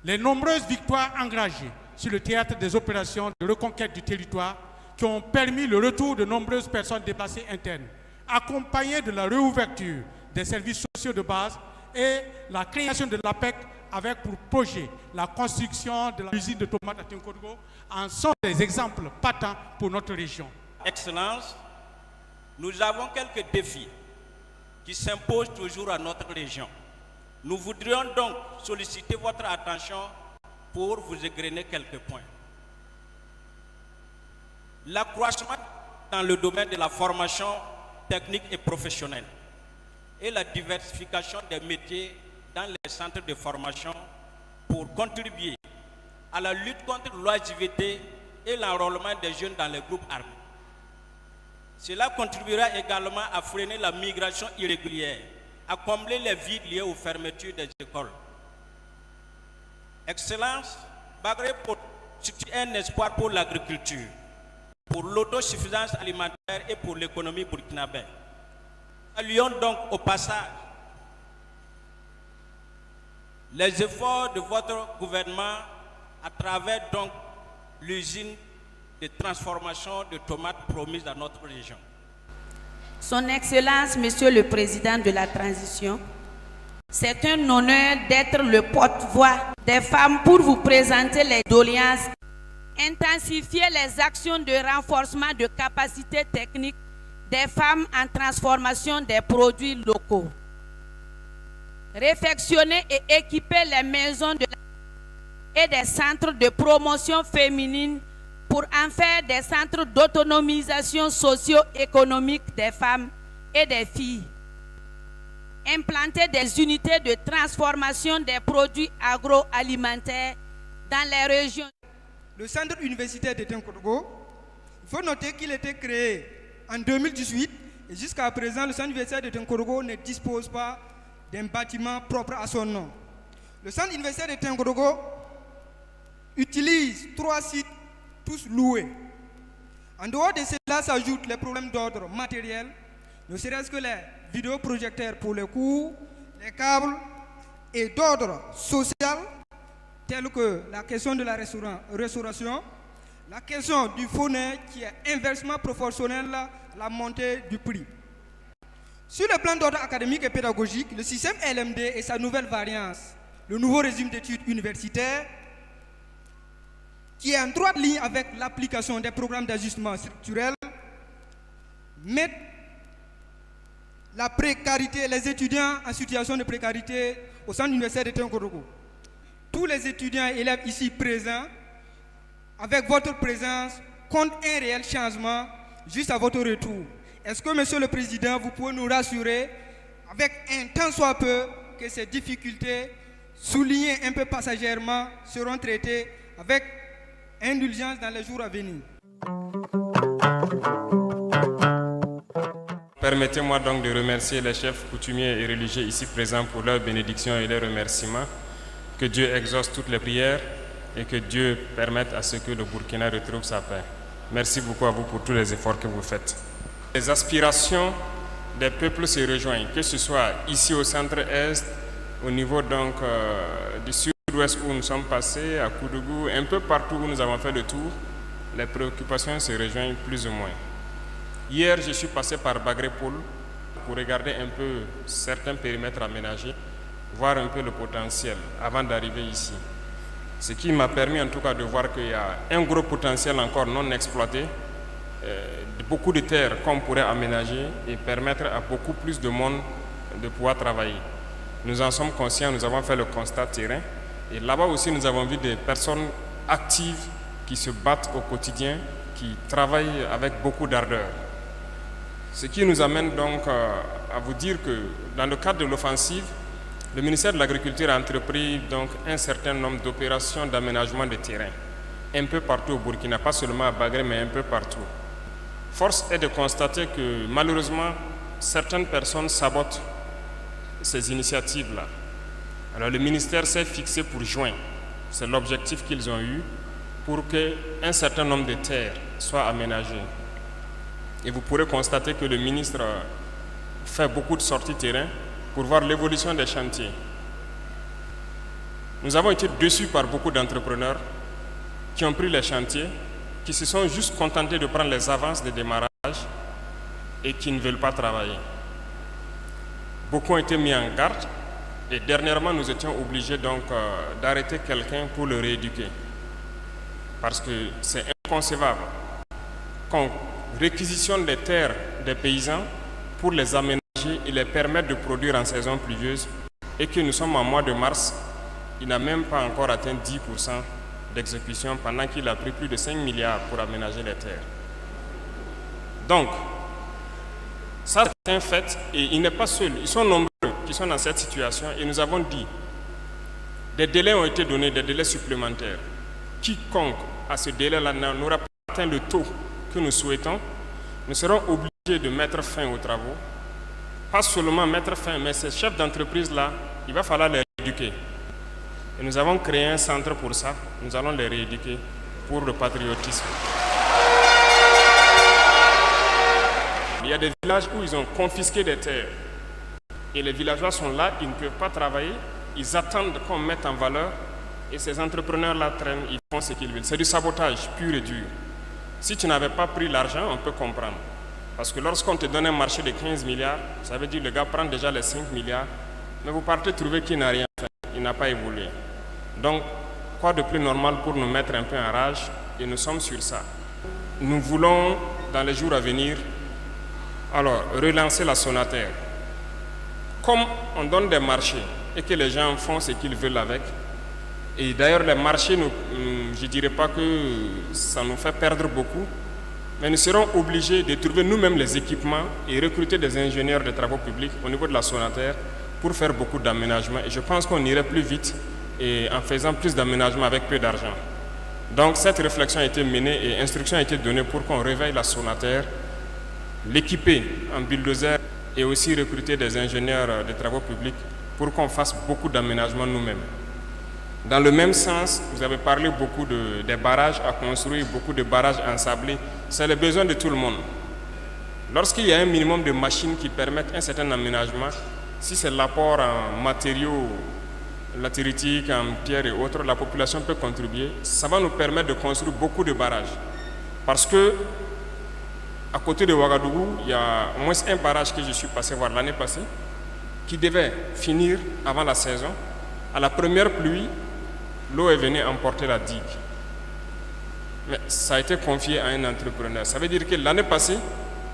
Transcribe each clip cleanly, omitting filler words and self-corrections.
Les nombreuses victoires engagées sur le théâtre des opérations de reconquête du territoire qui ont permis le retour de nombreuses personnes déplacées internes, accompagnées de la réouverture des services sociaux de base et la création de l'APEC avec pour projet la construction de l'usine de tomates à Tinkorgo en sont des exemples patents pour notre région. Excellence, nous avons quelques défis qui s'imposent toujours à notre région. Nous voudrions donc solliciter votre attention pour vous égrener quelques points. L'accroissement dans le domaine de la formation technique et professionnelle et la diversification des métiers dans les centres de formation pour contribuer à la lutte contre l'oisiveté et l'enrôlement des jeunes dans les groupes armés. Cela contribuera également à freiner la migration irrégulière, à combler les vides liés aux fermetures des écoles. Excellence, Bagré constitue un espoir pour l'agriculture, pour l'autosuffisance alimentaire et pour l'économie burkinabé. Saluons donc au passage les efforts de votre gouvernement à travers donc l'usine de transformation de tomates promise à notre région. Son Excellence, Monsieur le Président de la Transition, c'est un honneur d'être le porte-voix des femmes pour vous présenter les doléances, intensifier les actions de renforcement de capacités techniques des femmes en transformation des produits locaux, réfectionner et équiper les maisons et des centres de promotion féminine pour en faire des centres d'autonomisation socio-économique des femmes et des filles. Implanter des unités de transformation des produits agroalimentaires dans les régions. Le centre universitaire de Tinkorgo, il faut noter qu'il a été créé en 2018 et jusqu'à présent, le centre universitaire de Tinkorgo ne dispose pas d'un bâtiment propre à son nom. Le centre universitaire de Tinkorgo utilise 3 sites tous loués. En dehors de cela s'ajoutent les problèmes d'ordre matériel, ne serait-ce que les vidéoprojecteurs pour les cours, les câbles et d'ordre social, tels que la question de la restauration, la question du phonaire qui est inversement proportionnelle à la montée du prix. Sur le plan d'ordre académique et pédagogique, le système LMD et sa nouvelle variante, le nouveau régime d'études universitaires, qui est en droite ligne avec l'application des programmes d'ajustement structurel, mettent la précarité, les étudiants en situation de précarité au centre universitaire de Tinkorgo. Tous les étudiants et élèves ici présents, avec votre présence, comptent un réel changement juste à votre retour. Est-ce que, Monsieur le Président, vous pouvez nous rassurer, avec un tant soit peu, que ces difficultés, soulignées un peu passagèrement, seront traitées avec indulgence dans les jours à venir? Permettez-moi donc de remercier les chefs coutumiers et religieux ici présents pour leur bénédiction et leurs remerciements. Que Dieu exauce toutes les prières et que Dieu permette à ce que le Burkina retrouve sa paix. Merci beaucoup à vous pour tous les efforts que vous faites. Les aspirations des peuples se rejoignent, que ce soit ici au centre-est, au niveau donc du sud-ouest où nous sommes passés, à Koudougou, un peu partout où nous avons fait le tour, les préoccupations se rejoignent plus ou moins. Hier, je suis passé par Bagré-Poul pour regarder un peu certains périmètres aménagés, voir un peu le potentiel avant d'arriver ici. Ce qui m'a permis en tout cas de voir qu'il y a un gros potentiel encore non exploité, beaucoup de terres qu'on pourrait aménager et permettre à beaucoup plus de monde de pouvoir travailler. Nous en sommes conscients, nous avons fait le constat terrain et là-bas aussi nous avons vu des personnes actives qui se battent au quotidien, qui travaillent avec beaucoup d'ardeur. Ce qui nous amène donc à vous dire que dans le cadre de l'offensive, le ministère de l'Agriculture a entrepris donc un certain nombre d'opérations d'aménagement de terrain, un peu partout au Burkina, pas seulement à Bagré, mais un peu partout. Force est de constater que malheureusement, certaines personnes sabotent ces initiatives-là. Alors le ministère s'est fixé pour juin, c'est l'objectif qu'ils ont eu, pour qu'un certain nombre de terres soient aménagées. Et vous pourrez constater que le ministre fait beaucoup de sorties terrain pour voir l'évolution des chantiers. Nous avons été déçus par beaucoup d'entrepreneurs qui ont pris les chantiers, qui se sont juste contentés de prendre les avances de démarrage et qui ne veulent pas travailler. Beaucoup ont été mis en garde et dernièrement nous étions obligés donc d'arrêter quelqu'un pour le rééduquer. Parce que c'est inconcevable qu'on réquisitionne les terres des paysans pour les aménager et les permettre de produire en saison pluvieuse et que nous sommes en mois de mars, il n'a même pas encore atteint 10% d'exécution pendant qu'il a pris plus de 5 milliards pour aménager les terres. Donc, ça c'est un fait et il n'est pas seul. Ils sont nombreux qui sont dans cette situation et nous avons dit, des délais ont été donnés, des délais supplémentaires. Quiconque à ce délai-là n'aura pas atteint le taux que nous souhaitons, nous serons obligés de mettre fin aux travaux. Pas seulement mettre fin, mais ces chefs d'entreprise-là, il va falloir les rééduquer. Et nous avons créé un centre pour ça. Nous allons les rééduquer pour le patriotisme. Il y a des villages où ils ont confisqué des terres. Et les villageois sont là, ils ne peuvent pas travailler. Ils attendent qu'on mette en valeur. Et ces entrepreneurs-là traînent, ils font ce qu'ils veulent. C'est du sabotage pur et dur. Si tu n'avais pas pris l'argent, on peut comprendre. Parce que lorsqu'on te donne un marché de 15 milliards, ça veut dire que le gars prend déjà les 5 milliards, mais vous partez trouver qu'il n'a rien fait, il n'a pas évolué. Donc, quoi de plus normal pour nous mettre un peu en rage, et nous sommes sur ça. Nous voulons, dans les jours à venir, alors, relancer la Sonater. Comme on donne des marchés et que les gens font ce qu'ils veulent avec, et d'ailleurs les marchés, je ne dirais pas que ça nous fait perdre beaucoup, mais nous serons obligés de trouver nous-mêmes les équipements et recruter des ingénieurs de travaux publics au niveau de la Sonater pour faire beaucoup d'aménagements. Et je pense qu'on irait plus vite et en faisant plus d'aménagements avec peu d'argent. Donc cette réflexion a été menée et instruction a été donnée pour qu'on réveille la Sonater, l'équiper en bulldozer et aussi recruter des ingénieurs de travaux publics pour qu'on fasse beaucoup d'aménagements nous-mêmes. Dans le même sens, vous avez parlé beaucoup des barrages à construire, beaucoup de barrages ensablés. C'est le besoin de tout le monde. Lorsqu'il y a un minimum de machines qui permettent un certain aménagement, si c'est l'apport en matériaux latéritique, en pierre et autres, la population peut contribuer. Ça va nous permettre de construire beaucoup de barrages. Parce que, à côté de Ouagadougou, il y a au moins un barrage que je suis passé voir l'année passée, qui devait finir avant la saison. À la première pluie, l'eau est venue emporter la digue. Mais ça a été confié à un entrepreneur. Ça veut dire que l'année passée,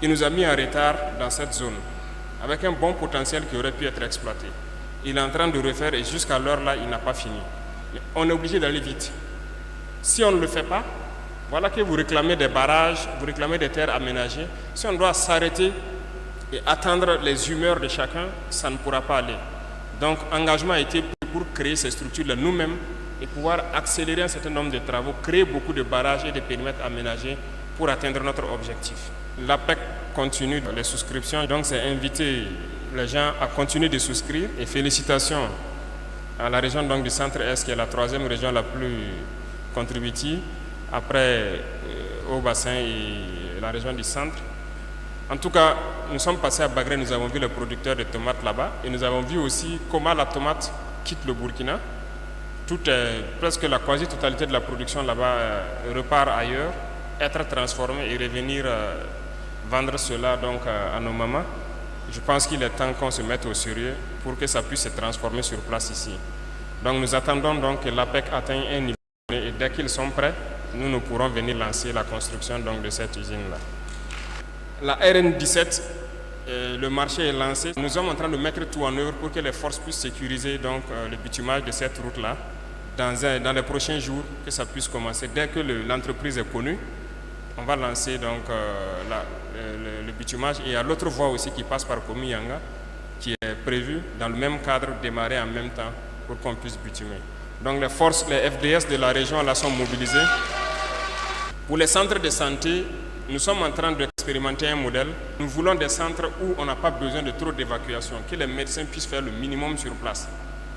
il nous a mis en retard dans cette zone, avec un bon potentiel qui aurait pu être exploité. Il est en train de refaire et jusqu'à l'heure là, il n'a pas fini. Mais on est obligé d'aller vite. Si on ne le fait pas, voilà que vous réclamez des barrages, vous réclamez des terres aménagées. Si on doit s'arrêter et attendre les humeurs de chacun, ça ne pourra pas aller. Donc, engagement a été pris pour créer ces structures-là nous-mêmes et pouvoir accélérer un certain nombre de travaux, créer beaucoup de barrages et de périmètres aménagés pour atteindre notre objectif. L'APEC continue les souscriptions, donc c'est inviter les gens à continuer de souscrire et félicitations à la région donc, du Centre-Est qui est la troisième région la plus contributive après au bassin et la région du Centre. En tout cas, nous sommes passés à Bagré, nous avons vu les producteurs de tomates là-bas et nous avons vu aussi comment la tomate quitte le Burkina. Presque la quasi-totalité de la production là-bas repart ailleurs, être transformée et revenir vendre cela donc à nos mamans. Je pense qu'il est temps qu'on se mette au sérieux pour que ça puisse se transformer sur place ici. Donc nous attendons donc que l'APEC atteigne un niveau et dès qu'ils sont prêts, nous pourrons venir lancer la construction donc, de cette usine-là. La RN17, le marché est lancé. Nous sommes en train de mettre tout en œuvre pour que les forces puissent sécuriser donc, le bitumage de cette route-là dans les prochains jours, que ça puisse commencer. Dès que l'entreprise est connue, on va lancer donc, le bitumage. Et il y a l'autre voie aussi qui passe par Komiyanga, qui est prévue dans le même cadre, démarrer en même temps pour qu'on puisse bitumer. Donc les forces, les FDS de la région là sont mobilisées. Pour les centres de santé, nous sommes en train d'expérimenter un modèle. Nous voulons des centres où on n'a pas besoin de trop d'évacuation, que les médecins puissent faire le minimum sur place.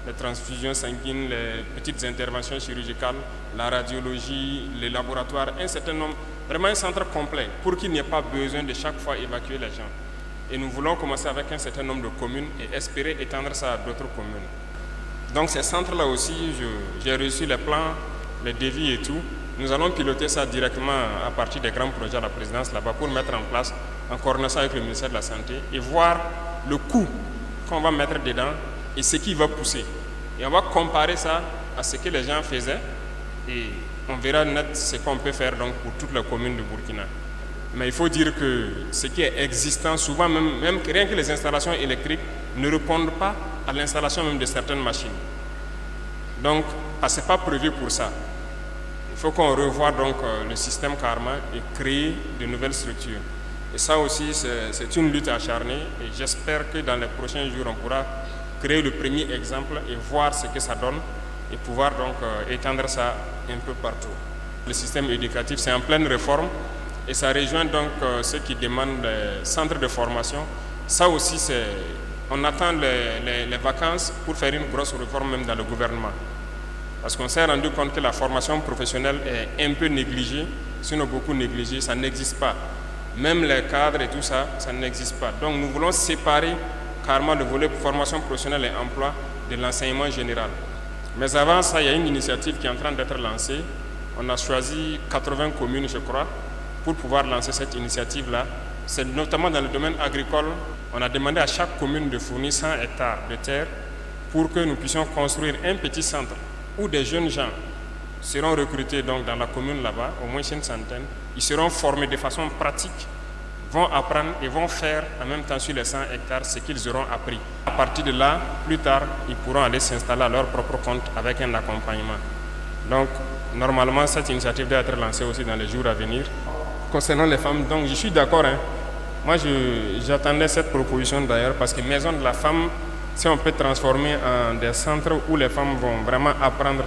Les transfusions sanguines, les petites interventions chirurgicales, la radiologie, les laboratoires, un certain nombre, vraiment un centre complet pour qu'il n'y ait pas besoin de chaque fois évacuer les gens. Et nous voulons commencer avec un certain nombre de communes et espérer étendre ça à d'autres communes. Donc ces centres-là aussi, j'ai reçu les plans, les devis et tout. Nous allons piloter ça directement à partir des grands projets à la présidence là-bas pour mettre en place en coordination avec le ministère de la Santé et voir le coût qu'on va mettre dedans et ce qui va pousser. Et on va comparer ça à ce que les gens faisaient et on verra net ce qu'on peut faire donc pour toute la commune de Burkina. Mais il faut dire que ce qui est existant, souvent même rien que les installations électriques ne répondent pas à l'installation même de certaines machines. Donc, ce n'est pas prévu pour ça. Il faut qu'on revoie donc le système carrément et créer de nouvelles structures. Et ça aussi, c'est une lutte acharnée et j'espère que dans les prochains jours, on pourra créer le premier exemple et voir ce que ça donne et pouvoir donc étendre ça un peu partout. Le système éducatif, c'est en pleine réforme et ça rejoint donc ceux qui demandent les centres de formation. Ça aussi, on attend les vacances pour faire une grosse réforme même dans le gouvernement. Parce qu'on s'est rendu compte que la formation professionnelle est un peu négligée, sinon beaucoup négligée, ça n'existe pas. Même les cadres et tout ça, ça n'existe pas. Donc nous voulons séparer carrément le volet formation professionnelle et emploi de l'enseignement général. Mais avant ça, il y a une initiative qui est en train d'être lancée. On a choisi 80 communes, je crois, pour pouvoir lancer cette initiative-là. C'est notamment dans le domaine agricole. On a demandé à chaque commune de fournir 100 hectares de terre pour que nous puissions construire un petit centre où des jeunes gens seront recrutés donc dans la commune là-bas, au moins une centaine. Ils seront formés de façon pratique, vont apprendre et vont faire en même temps sur les 100 hectares ce qu'ils auront appris. À partir de là, plus tard, ils pourront aller s'installer à leur propre compte avec un accompagnement. Donc, normalement, cette initiative doit être lancée aussi dans les jours à venir. Concernant les femmes, donc je suis d'accord. Moi, j'attendais cette proposition d'ailleurs parce que Maison de la Femme, si on peut transformer en des centres où les femmes vont vraiment apprendre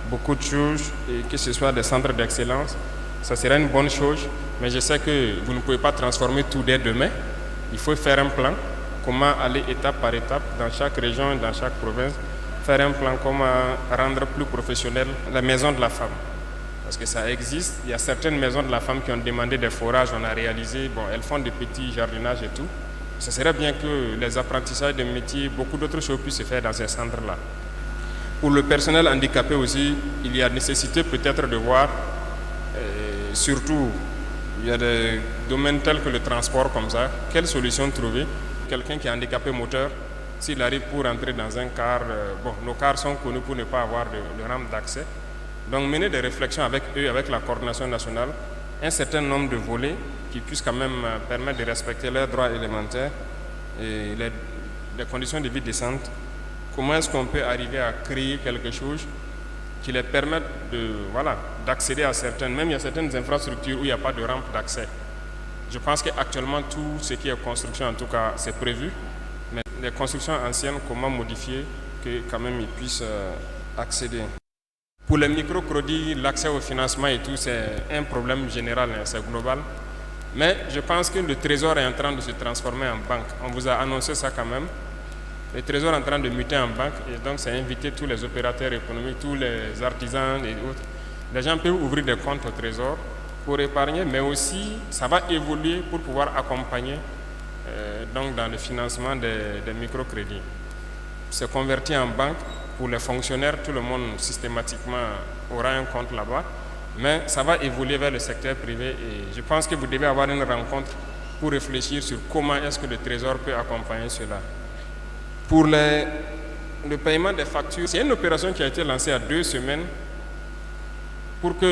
beaucoup de choses et que ce soit des centres d'excellence, ça serait une bonne chose. Mais je sais que vous ne pouvez pas transformer tout dès demain. Il faut faire un plan, comment aller étape par étape dans chaque région, dans chaque province, faire un plan comment rendre plus professionnelle la Maison de la Femme. Parce que ça existe, il y a certaines maisons de la femme qui ont demandé des forages, on a réalisé, bon, elles font des petits jardinages et tout. Ce serait bien que les apprentissages de métiers, beaucoup d'autres choses puissent se faire dans ces centres-là. Pour le personnel handicapé aussi, il y a nécessité peut-être de voir, surtout, il y a des domaines tels que le transport comme ça, quelle solution trouver. Quelqu'un qui est handicapé moteur, s'il arrive pour entrer dans un car, bon, nos cars sont connus pour ne pas avoir de rampe d'accès. Donc mener des réflexions avec eux, avec la coordination nationale, un certain nombre de volets qui puissent quand même permettre de respecter leurs droits élémentaires et les conditions de vie décentes. Comment est-ce qu'on peut arriver à créer quelque chose qui les permette d'accéder à certaines, même il y a certaines infrastructures où il n'y a pas de rampe d'accès. Je pense qu'actuellement tout ce qui est construction, en tout cas, c'est prévu, mais les constructions anciennes, comment modifier que quand même ils puissent accéder. Pour les microcrédits, l'accès au financement et tout, c'est un problème général, c'est global. Mais je pense que le Trésor est en train de se transformer en banque. On vous a annoncé ça quand même. Le Trésor est en train de muter en banque et donc c'est inviter tous les opérateurs économiques, tous les artisans et autres. Les gens peuvent ouvrir des comptes au Trésor pour épargner, mais aussi ça va évoluer pour pouvoir accompagner donc dans le financement des microcrédits. C'est converti en banque. Pour les fonctionnaires, tout le monde systématiquement aura un compte là-bas, mais ça va évoluer vers le secteur privé et je pense que vous devez avoir une rencontre pour réfléchir sur comment est-ce que le Trésor peut accompagner cela. Pour le paiement des factures, c'est une opération qui a été lancée à 2 semaines pour que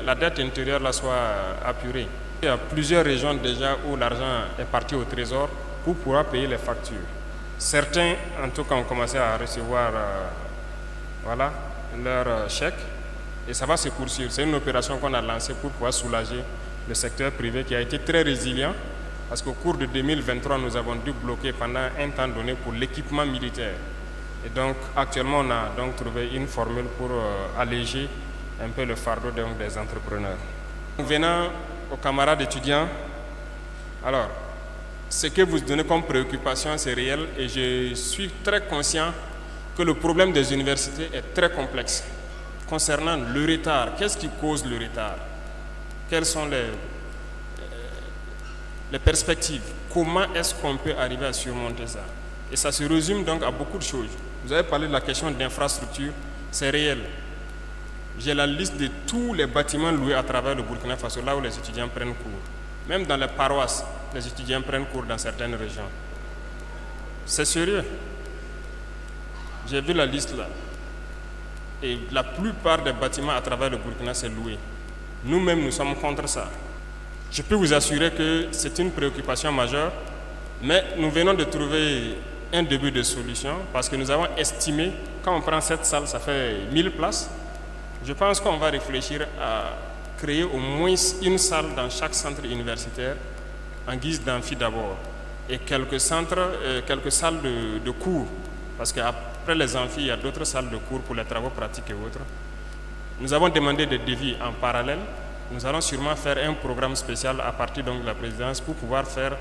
la dette intérieure là soit apurée. Il y a plusieurs régions déjà où l'argent est parti au Trésor pour pouvoir payer les factures. Certains, en tout cas, ont commencé à recevoir leur chèque et ça va se poursuivre. C'est une opération qu'on a lancée pour pouvoir soulager le secteur privé qui a été très résilient parce qu'au cours de 2023, nous avons dû bloquer pendant un temps donné pour l'équipement militaire. Et donc, actuellement, on a donc trouvé une formule pour alléger un peu le fardeau des entrepreneurs. Venant aux camarades étudiants, alors, ce que vous donnez comme préoccupation, c'est réel et je suis très conscient que le problème des universités est très complexe. Concernant le retard, qu'est-ce qui cause le retard? Quelles sont les perspectives? Comment est-ce qu'on peut arriver à surmonter ça? Et ça se résume donc à beaucoup de choses. Vous avez parlé de la question d'infrastructure, c'est réel. J'ai la liste de tous les bâtiments loués à travers le Burkina Faso, là où les étudiants prennent cours. Même dans les paroisses, les étudiants prennent cours dans certaines régions. C'est sérieux. J'ai vu la liste là. Et la plupart des bâtiments à travers le Burkina, c'est loué. Nous-mêmes, nous sommes contre ça. Je peux vous assurer que c'est une préoccupation majeure, mais nous venons de trouver un début de solution parce que nous avons estimé, quand on prend cette salle, ça fait 1000 places. Je pense qu'on va réfléchir à créer au moins une salle dans chaque centre universitaire en guise d'amphi d'abord et quelques salles de cours parce qu'après les amphis, il y a d'autres salles de cours pour les travaux pratiques et autres. Nous avons demandé des devis en parallèle. Nous allons sûrement faire un programme spécial à partir donc de la présidence pour pouvoir faire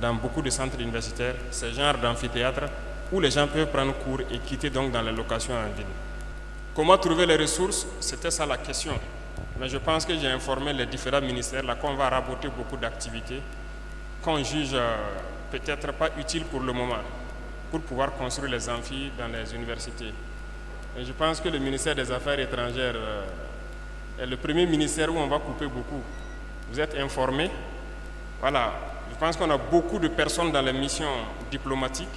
dans beaucoup de centres universitaires ce genre d'amphithéâtre où les gens peuvent prendre cours et quitter donc dans les locations en ville. Comment trouver les ressources? C'était ça la question. Mais je pense que j'ai informé les différents ministères là qu'on va raboter beaucoup d'activités qu'on juge peut-être pas utiles pour le moment pour pouvoir construire les amphis dans les universités. Et je pense que le ministère des Affaires étrangères est le premier ministère où on va couper beaucoup. Vous êtes informés? Voilà. Je pense qu'on a beaucoup de personnes dans les missions diplomatiques.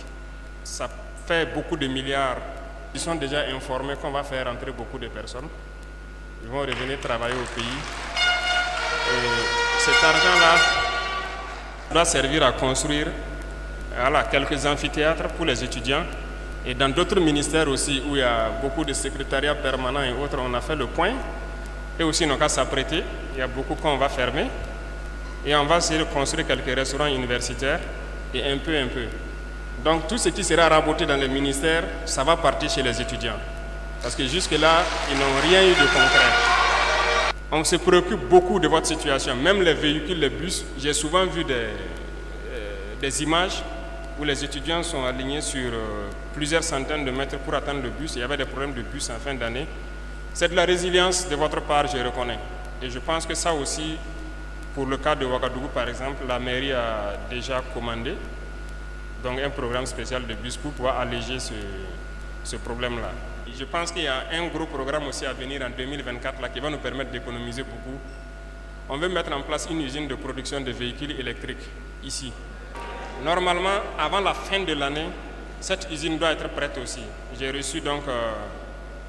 Ça fait beaucoup de milliards. Ils sont déjà informés qu'on va faire entrer beaucoup de personnes. Ils vont revenir travailler au pays. Et cet argent-là doit servir à construire quelques amphithéâtres pour les étudiants. Et dans d'autres ministères aussi, où il y a beaucoup de secrétariats permanents et autres, on a fait le point. Et aussi, on a qu'à s'apprêter. Il y a beaucoup qu'on va fermer. Et on va essayer de construire quelques restaurants universitaires et un peu. Donc tout ce qui sera raboté dans les ministères, ça va partir chez les étudiants. Parce que jusque-là, ils n'ont rien eu de concret. On se préoccupe beaucoup de votre situation. Même les véhicules, les bus, j'ai souvent vu des images où les étudiants sont alignés sur plusieurs centaines de mètres pour attendre le bus. Il y avait des problèmes de bus en fin d'année. C'est de la résilience de votre part, je reconnais. Et je pense que ça aussi, pour le cas de Ouagadougou, par exemple, la mairie a déjà commandé donc un programme spécial de bus pour pouvoir alléger ce problème-là. Je pense qu'il y a un gros programme aussi à venir en 2024 là, qui va nous permettre d'économiser beaucoup. On veut mettre en place une usine de production de véhicules électriques ici. Normalement, avant la fin de l'année, cette usine doit être prête aussi. J'ai reçu donc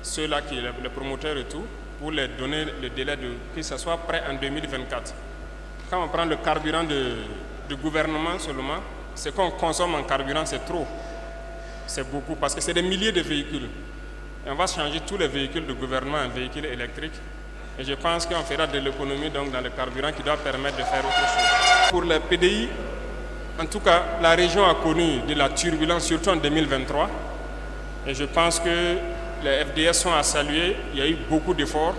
ceux-là, les promoteurs et tout, pour les donner le délai que ce soit prêt en 2024. Quand on prend le carburant du gouvernement seulement, ce qu'on consomme en carburant, c'est trop. C'est beaucoup, parce que c'est des milliers de véhicules. Et on va changer tous les véhicules de gouvernement en véhicules électriques. Et je pense qu'on fera de l'économie donc dans le carburant qui doit permettre de faire autre chose. Pour les PDI, en tout cas, la région a connu de la turbulence, surtout en 2023. Et je pense que les FDS sont à saluer. Il y a eu beaucoup d'efforts.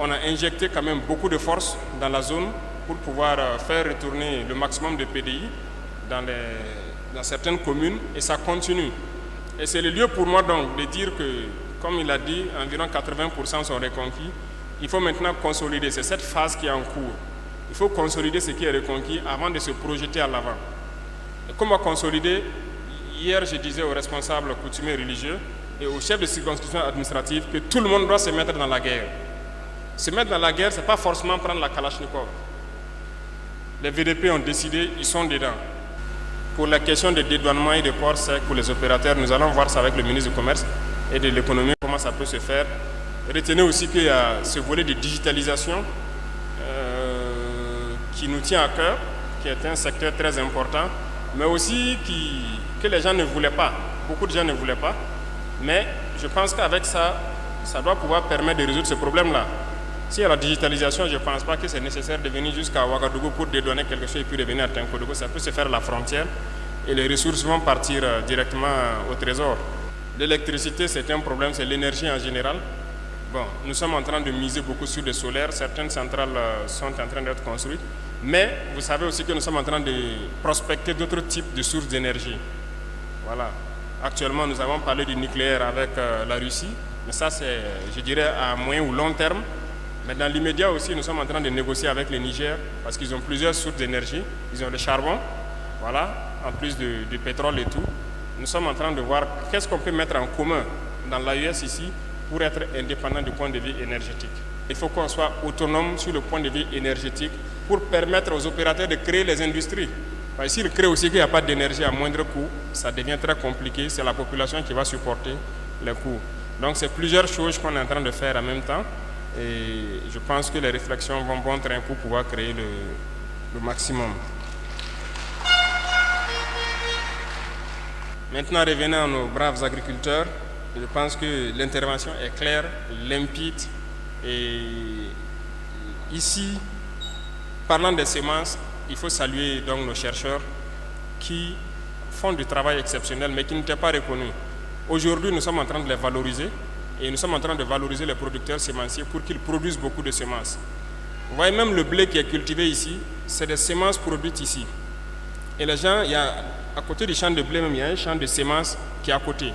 On a injecté quand même beaucoup de force dans la zone pour pouvoir faire retourner le maximum de PDI dans certaines communes, et ça continue. Et c'est le lieu pour moi donc de dire que, comme il a dit, environ 80% sont reconquis. Il faut maintenant consolider, c'est cette phase qui est en cours. Il faut consolider ce qui est reconquis avant de se projeter à l'avant. Et comment consolider? Hier, je disais aux responsables coutumiers religieux et aux chefs de circonscription administrative que tout le monde doit se mettre dans la guerre. Se mettre dans la guerre, ce n'est pas forcément prendre la Kalachnikov. Les VDP ont décidé, ils sont dedans. Pour la question de dédouanement et de port sec pour les opérateurs, nous allons voir ça avec le ministre du Commerce et de l'économie, comment ça peut se faire. Retenez aussi qu'il y a ce volet de digitalisation qui nous tient à cœur, qui est un secteur très important, mais aussi que les gens ne voulaient pas. Beaucoup de gens ne voulaient pas. Mais je pense qu'avec ça, ça doit pouvoir permettre de résoudre ce problème-là. S'il y a la digitalisation, je ne pense pas que c'est nécessaire de venir jusqu'à Ouagadougou pour dédouaner quelque chose et puis revenir à Tinkodougou. Ça peut se faire à la frontière et les ressources vont partir directement au trésor. L'électricité, c'est un problème, c'est l'énergie en général. Bon, nous sommes en train de miser beaucoup sur le solaire. Certaines centrales sont en train d'être construites. Mais vous savez aussi que nous sommes en train de prospecter d'autres types de sources d'énergie. Voilà. Actuellement, nous avons parlé du nucléaire avec la Russie. Mais ça, c'est, je dirais, à moyen ou long terme. Mais dans l'immédiat aussi, nous sommes en train de négocier avec le Niger parce qu'ils ont plusieurs sources d'énergie. Ils ont le charbon, voilà, en plus du pétrole et tout. nous sommes en train de voir qu'est-ce qu'on peut mettre en commun dans l'AES ici pour être indépendant du point de vue énergétique. Il faut qu'on soit autonome sur le point de vue énergétique pour permettre aux opérateurs de créer les industries. S'ils créent aussi qu'il n'y a pas d'énergie à moindre coût, ça devient très compliqué, c'est la population qui va supporter les coûts. Donc c'est plusieurs choses qu'on est en train de faire en même temps et je pense que les réflexions vont bon train pour pouvoir créer le maximum. Maintenant, revenons à nos braves agriculteurs. Je pense que l'intervention est claire, limpide. Et ici, parlant des semences, il faut saluer donc nos chercheurs qui font du travail exceptionnel mais qui n'étaient pas reconnus. Aujourd'hui, nous sommes en train de les valoriser et nous sommes en train de valoriser les producteurs sémenciers pour qu'ils produisent beaucoup de semences. Vous voyez, même le blé qui est cultivé ici, c'est des semences produites ici. Et les gens, à côté du champ de blé, même, il y a un champ de semences qui est à côté.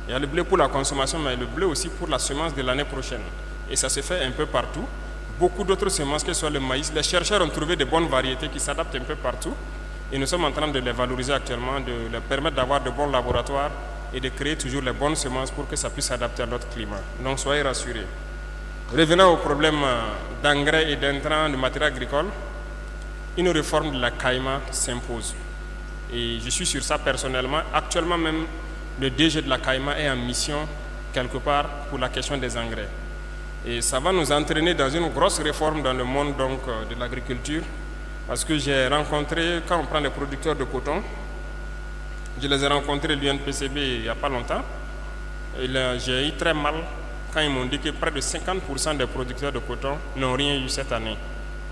Il y a le blé pour la consommation, mais le blé aussi pour la semence de l'année prochaine. Et ça se fait un peu partout. Beaucoup d'autres semences, que ce soit le maïs, les chercheurs ont trouvé de bonnes variétés qui s'adaptent un peu partout. Et nous sommes en train de les valoriser actuellement, de leur permettre d'avoir de bons laboratoires et de créer toujours les bonnes semences pour que ça puisse s'adapter à notre climat. Donc soyez rassurés. Revenons au problème d'engrais et d'intrants de matériel agricole. Une réforme de la CAIMA s'impose. Et je suis sur ça personnellement. Actuellement même, le DG de la CAIMA est en mission quelque part pour la question des engrais. Et ça va nous entraîner dans une grosse réforme dans le monde donc, de l'agriculture. Parce que j'ai rencontré, quand on prend les producteurs de coton, je les ai rencontrés à l'UNPCB il n'y a pas longtemps. Et là, j'ai eu très mal quand ils m'ont dit que près de 50% des producteurs de coton n'ont rien eu cette année.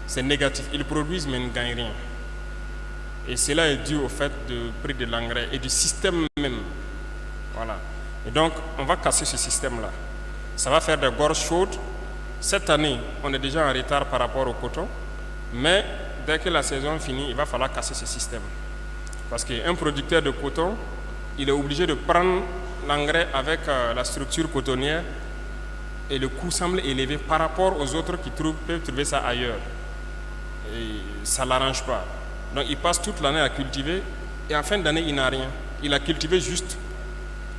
C'est négatif. Ils produisent mais ne gagnent rien. Et cela est dû au fait du prix de l'engrais et du système même. Voilà. Et donc, on va casser ce système-là. Ça va faire des gorges chaudes. Cette année, on est déjà en retard par rapport au coton. Mais dès que la saison finit, il va falloir casser ce système. Parce qu'un producteur de coton, il est obligé de prendre l'engrais avec la structure cotonnière et le coût semble élevé par rapport aux autres qui peuvent trouver ça ailleurs. Et ça ne l'arrange pas. Donc il passe toute l'année à cultiver et en fin d'année, il n'a rien. Il a cultivé juste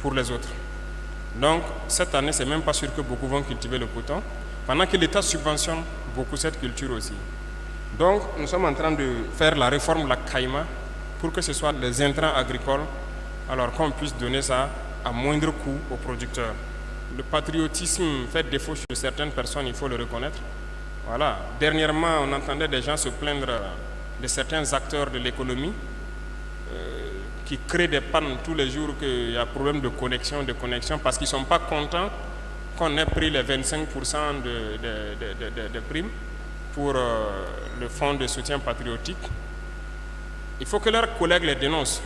pour les autres. Donc cette année, c'est même pas sûr que beaucoup vont cultiver le coton, pendant que l'État subventionne beaucoup cette culture aussi. Donc nous sommes en train de faire la réforme de la CAIMA pour que ce soit les intrants agricoles, alors qu'on puisse donner ça à moindre coût aux producteurs. Le patriotisme fait défaut chez certaines personnes, il faut le reconnaître. Voilà. Dernièrement, on entendait des gens se plaindre de certains acteurs de l'économie qui créent des pannes tous les jours, qu'il y a problème de connexion parce qu'ils ne sont pas contents qu'on ait pris les 25% de primes pour le fonds de soutien patriotique. Il faut que leurs collègues les dénoncent.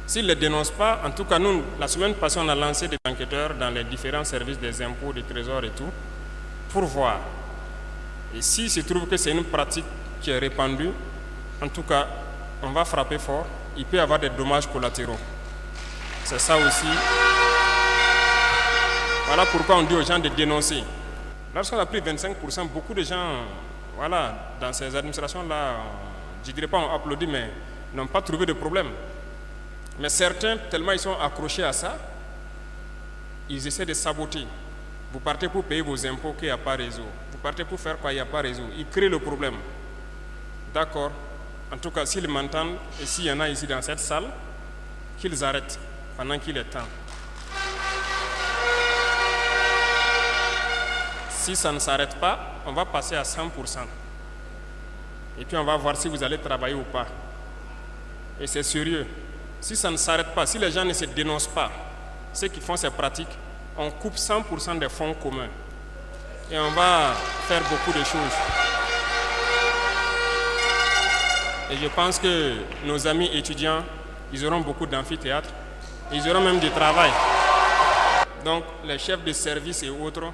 S'ils ne les dénoncent pas, en tout cas nous, la semaine passée, on a lancé des enquêteurs dans les différents services des impôts, des trésors et tout, pour voir. Et s'il se trouve que c'est une pratique qui est répandue, en tout cas, on va frapper fort. Il peut y avoir des dommages collatéraux. C'est ça aussi. Voilà pourquoi on dit aux gens de dénoncer. Lorsqu'on a pris 25%, beaucoup de gens, voilà, dans ces administrations-là, je ne dirais pas ont applaudi, mais n'ont pas trouvé de problème. Mais certains, tellement ils sont accrochés à ça, ils essaient de saboter. Vous partez pour payer vos impôts qu'il n'y a pas réseau. Vous partez pour faire quoi, il n'y a pas réseau. Ils créent le problème. D'accord. En tout cas, s'ils m'entendent, et s'il y en a ici dans cette salle, qu'ils arrêtent pendant qu'il est temps. Si ça ne s'arrête pas, on va passer à 100%. Et puis on va voir si vous allez travailler ou pas. Et c'est sérieux. Si ça ne s'arrête pas, si les gens ne se dénoncent pas, ceux qui font ces pratiques, on coupe 100% des fonds communs. Et on va faire beaucoup de choses. Et je pense que nos amis étudiants, ils auront beaucoup d'amphithéâtres. Ils auront même du travail. Donc les chefs de service et autres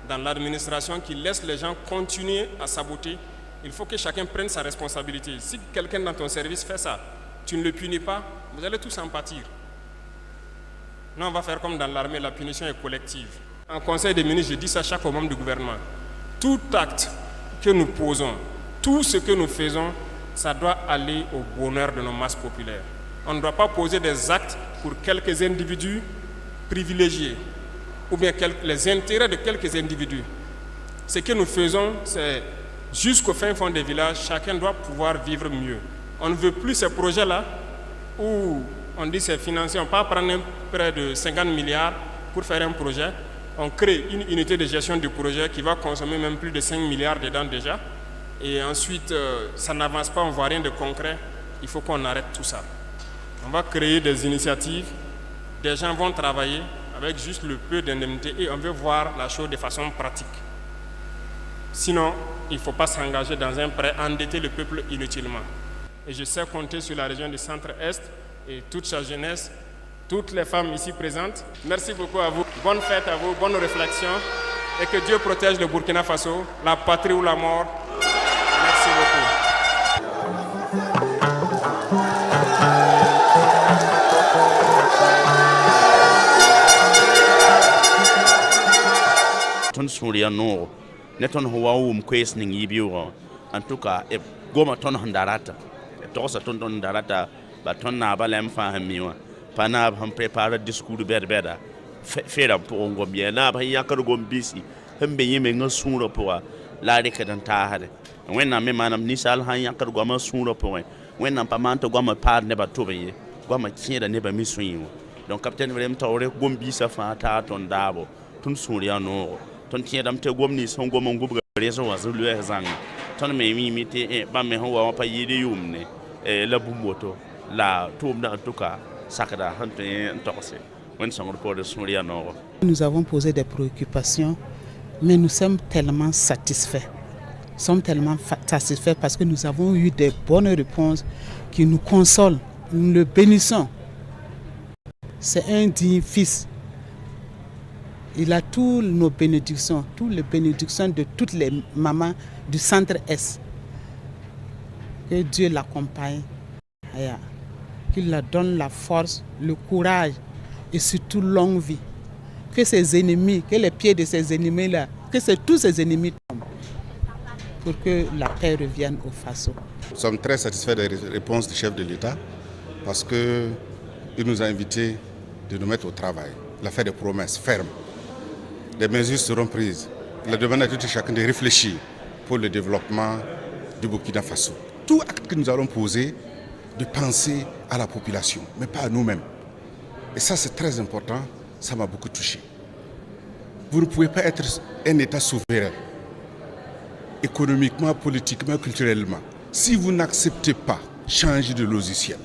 dans l'administration qui laissent les gens continuer à saboter, il faut que chacun prenne sa responsabilité. Si quelqu'un dans ton service fait ça, tu ne le punis pas, vous allez tous en pâtir. Nous, on va faire comme dans l'armée, la punition est collective. En conseil des ministres, je dis ça à chaque membre du gouvernement. Tout acte que nous posons, tout ce que nous faisons, ça doit aller au bonheur de nos masses populaires. On ne doit pas poser des actes pour quelques individus privilégiés ou bien les intérêts de quelques individus. Ce que nous faisons, c'est jusqu'au fin fond des villages, chacun doit pouvoir vivre mieux. On ne veut plus ces projets-là où on dit c'est financier, on ne peut pas prendre près de 50 milliards pour faire un projet. On crée une unité de gestion du projet qui va consommer même plus de 5 milliards dedans déjà. Et ensuite, ça n'avance pas, on ne voit rien de concret. Il faut qu'on arrête tout ça. On va créer des initiatives, des gens vont travailler avec juste le peu d'indemnité et on veut voir la chose de façon pratique. Sinon, il ne faut pas s'engager dans un prêt, endetter le peuple inutilement. Et je sais compter sur la région du Centre-Est et toute sa jeunesse, toutes les femmes ici présentes. Merci beaucoup à vous. Bonne fête à vous, bonne réflexion. Et que Dieu protège le Burkina Faso, la patrie ou la mort. Merci beaucoup. Ton Souria no, neton Hawaum questioning Yibu, and took a goma ton Hondarata, a toss a ton Hondarata, but ton Nabalem Fahamiwa, Panab ham prepared the school bed better. Fair up on Gobia, Nab, Yakagom busy, him be yiming no sooner poor, Ladicat and Tahad. And when I'm a man of Nisal Hayakagoma sooner point, when I'm Pamanto Goma pad never to be, Goma kid and never miss you. Don't Captain William Torre, Gombisa Fat on Dabo, Tun Souria no. Ton tiedam te gomni son gomon gubga reso wazulu ezang ton me mi miti ba me ho wa pa yidi yumne la bumoto la tumna en tout cas sakada hante ntokse wen son report de Souria no. Nous avons posé des préoccupations mais nous sommes tellement satisfaits. Nous sommes tellement satisfaits parce que nous avons eu des bonnes réponses qui nous consolent. Nous le bénissons. C'est un digne fils. Il a toutes nos bénédictions, toutes les bénédictions de toutes les mamans du Centre-Est. Que Dieu l'accompagne, qu'il leur donne la force, le courage et surtout longue vie. Que ses ennemis, que les pieds de ses ennemis-là, que tous ses ennemis tombent pour que la paix revienne au Faso. Nous sommes très satisfaits des réponses du chef de l'État parce qu'il nous a invités de nous mettre au travail. Il a fait des promesses fermes. Des mesures seront prises. Il a demandé à tout chacun de réfléchir pour le développement du Burkina Faso. Tout acte que nous allons poser, de penser à la population, mais pas à nous-mêmes. Et ça, c'est très important, ça m'a beaucoup touché. Vous ne pouvez pas être un État souverain, économiquement, politiquement, culturellement, si vous n'acceptez pas changer de logiciel.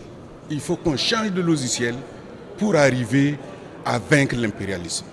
Il faut qu'on change de logiciel pour arriver à vaincre l'impérialisme.